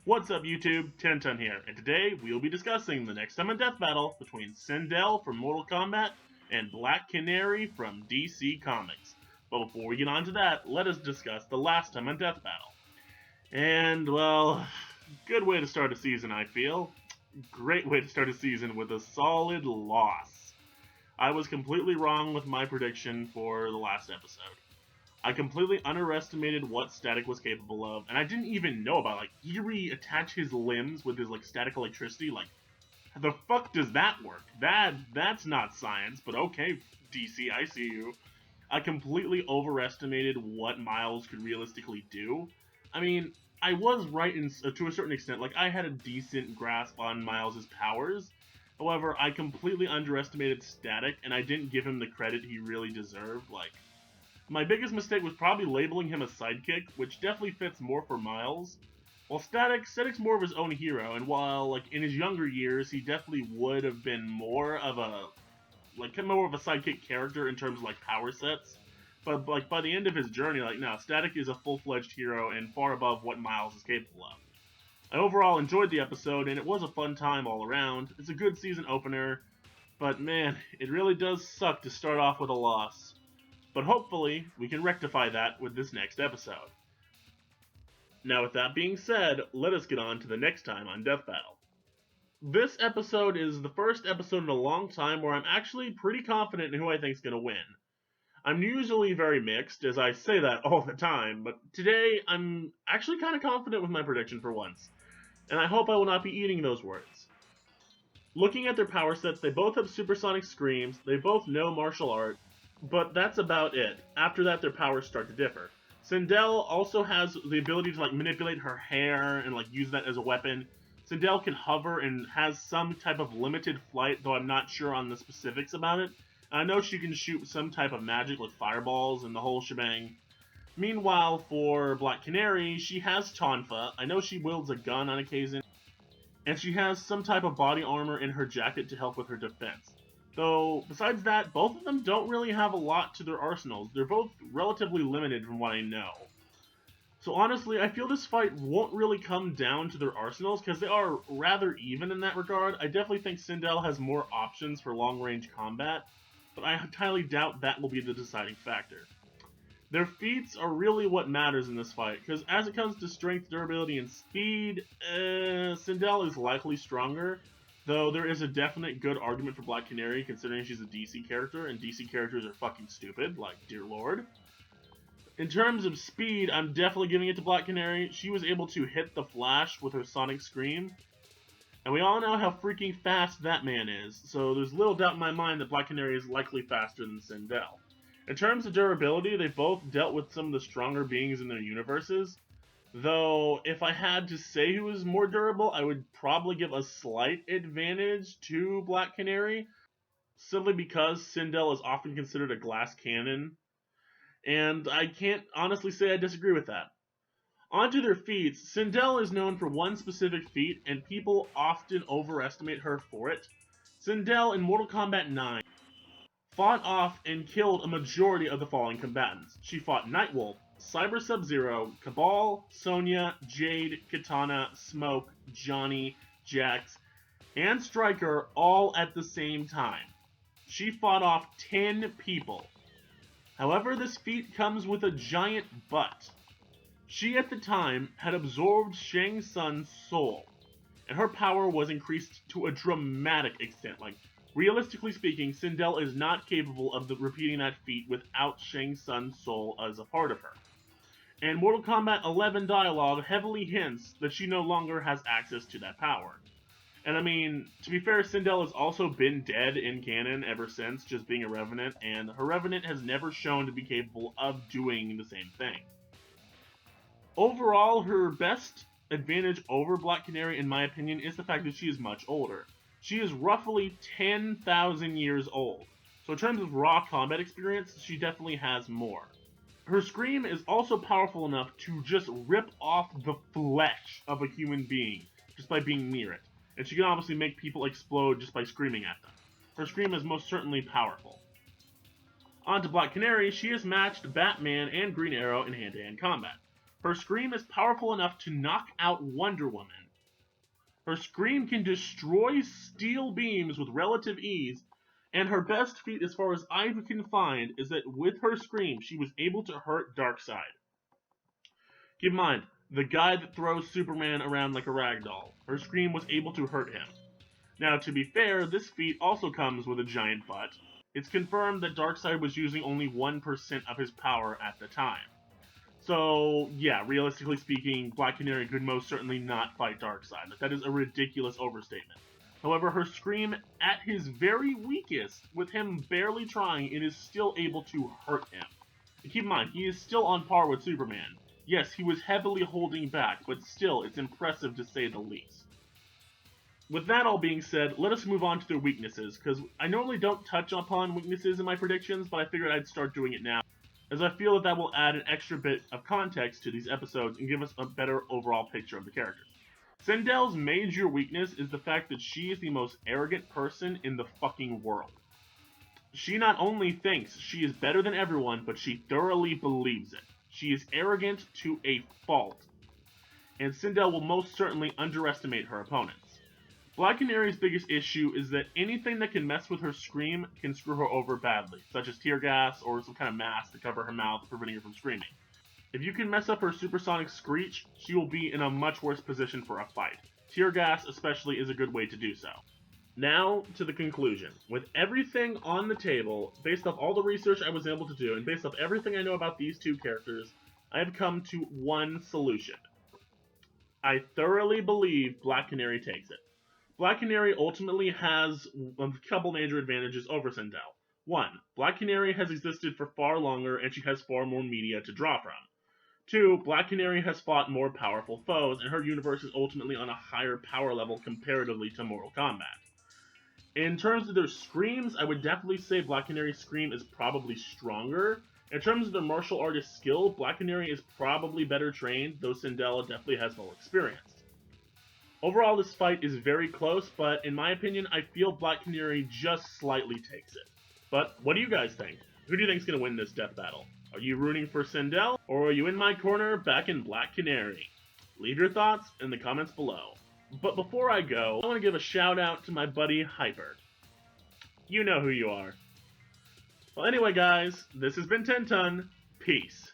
What's up YouTube, Tenton here, and today we'll be discussing the next time and death battle between Sindel from Mortal Kombat and Black Canary from DC Comics. But before we get on to that, let us discuss the last time and death battle. And, well, good way to start a season, I feel. Great way to start a season with a solid loss. I was completely wrong with my prediction for the last episode. I completely underestimated what Static was capable of, and I didn't even know about, Eerie attach his limbs with his, static electricity. How the fuck does that work? That's not science, but okay, DC, I see you. I completely overestimated what Miles could realistically do. I mean, I was right to a certain extent. I had a decent grasp on Miles' powers. However, I completely underestimated Static, and I didn't give him the credit he really deserved. My biggest mistake was probably labeling him a sidekick, which definitely fits more for Miles. While Static's more of his own hero, and while, in his younger years, he definitely would have been more of a sidekick character in terms of, power sets. But, by the end of his journey, no, Static is a full-fledged hero and far above what Miles is capable of. I overall enjoyed the episode, and it was a fun time all around. It's a good season opener, but man, it really does suck to start off with a loss. But hopefully, we can rectify that with this next episode. Now with that being said, let us get on to the next time on Death Battle. This episode is the first episode in a long time where I'm actually pretty confident in who I think is going to win. I'm usually very mixed, as I say that all the time, but today I'm actually kind of confident with my prediction for once. And I hope I will not be eating those words. Looking at their power sets, they both have supersonic screams, they both know martial art, but that's about it. After that, their powers start to differ. Sindel also has the ability to manipulate her hair and use that as a weapon. Sindel can hover and has some type of limited flight, though I'm not sure on the specifics about it. I know she can shoot some type of magic with fireballs and the whole shebang. Meanwhile, for Black Canary, she has Tonfa. I know she wields a gun on occasion, and she has some type of body armor in her jacket to help with her defense. Though, besides that, both of them don't really have a lot to their arsenals. They're both relatively limited from what I know. So honestly, I feel this fight won't really come down to their arsenals, because they are rather even in that regard. I definitely think Sindel has more options for long-range combat, but I highly doubt that will be the deciding factor. Their feats are really what matters in this fight, because as it comes to strength, durability, and speed, Sindel is likely stronger. Though there is a definite good argument for Black Canary, considering she's a DC character, and DC characters are fucking stupid, dear lord. In terms of speed, I'm definitely giving it to Black Canary. She was able to hit the Flash with her sonic scream, and we all know how freaking fast that man is, so there's little doubt in my mind that Black Canary is likely faster than Sindel. In terms of durability, they both dealt with some of the stronger beings in their universes. Though, if I had to say who is more durable, I would probably give a slight advantage to Black Canary, simply because Sindel is often considered a glass cannon, and I can't honestly say I disagree with that. Onto their feats, Sindel is known for one specific feat, and people often overestimate her for it. Sindel in Mortal Kombat 9 fought off and killed a majority of the following combatants. She fought Nightwolf, Cyber Sub-Zero, Cabal, Sonya, Jade, Katana, Smoke, Johnny, Jax, and Stryker all at the same time. She fought off 10 people. However, this feat comes with a giant but. She at the time had absorbed Shang Tsung's soul, and her power was increased to a dramatic extent. Realistically speaking, Sindel is not capable of repeating that feat without Shang Tsung's soul as a part of her. And Mortal Kombat 11 dialogue heavily hints that she no longer has access to that power. And I mean, to be fair, Sindel has also been dead in canon ever since, just being a Revenant, and her Revenant has never shown to be capable of doing the same thing. Overall, her best advantage over Black Canary, in my opinion, is the fact that she is much older. She is roughly 10,000 years old, so in terms of raw combat experience, she definitely has more. Her scream is also powerful enough to just rip off the flesh of a human being just by being near it, and she can obviously make people explode just by screaming at them. Her scream is most certainly powerful. On to Black Canary, she has matched Batman and Green Arrow in hand-to-hand combat. Her scream is powerful enough to knock out Wonder Woman. Her scream can destroy steel beams with relative ease, and her best feat, as far as I can find, is that with her scream, she was able to hurt Darkseid. Keep in mind, the guy that throws Superman around like a ragdoll, her scream was able to hurt him. Now, to be fair, this feat also comes with a giant but. It's confirmed that Darkseid was using only 1% of his power at the time. So, yeah, realistically speaking, Black Canary could most certainly not fight Darkseid. That is a ridiculous overstatement. However, her scream, at his very weakest, with him barely trying, it is still able to hurt him. And keep in mind, he is still on par with Superman. Yes, he was heavily holding back, but still, it's impressive to say the least. With that all being said, let us move on to their weaknesses, because I normally don't touch upon weaknesses in my predictions, but I figured I'd start doing it now, as I feel that will add an extra bit of context to these episodes and give us a better overall picture of the characters. Sindel's major weakness is the fact that she is the most arrogant person in the fucking world. She not only thinks she is better than everyone, but she thoroughly believes it. She is arrogant to a fault, and Sindel will most certainly underestimate her opponents. Black Canary's biggest issue is that anything that can mess with her scream can screw her over badly, such as tear gas or some kind of mask to cover her mouth, preventing her from screaming. If you can mess up her supersonic screech, she will be in a much worse position for a fight. Tear gas especially is a good way to do so. Now to the conclusion. With everything on the table, based off all the research I was able to do, and based off everything I know about these two characters, I have come to one solution. I thoroughly believe Black Canary takes it. Black Canary ultimately has a couple major advantages over Sindel. 1. Black Canary has existed for far longer and she has far more media to draw from. 2. Black Canary has fought more powerful foes and her universe is ultimately on a higher power level comparatively to Mortal Kombat. In terms of their screams, I would definitely say Black Canary's scream is probably stronger. In terms of their martial artist skill, Black Canary is probably better trained, though Sindel definitely has more experience. Overall, this fight is very close, but in my opinion, I feel Black Canary just slightly takes it. But what do you guys think? Who do you think is going to win this death battle? Are you rooting for Sindel, or are you in my corner back in Black Canary? Leave your thoughts in the comments below. But before I go, I want to give a shout out to my buddy Hyper. You know who you are. Well, anyway, guys, this has been 10 Ton. Peace.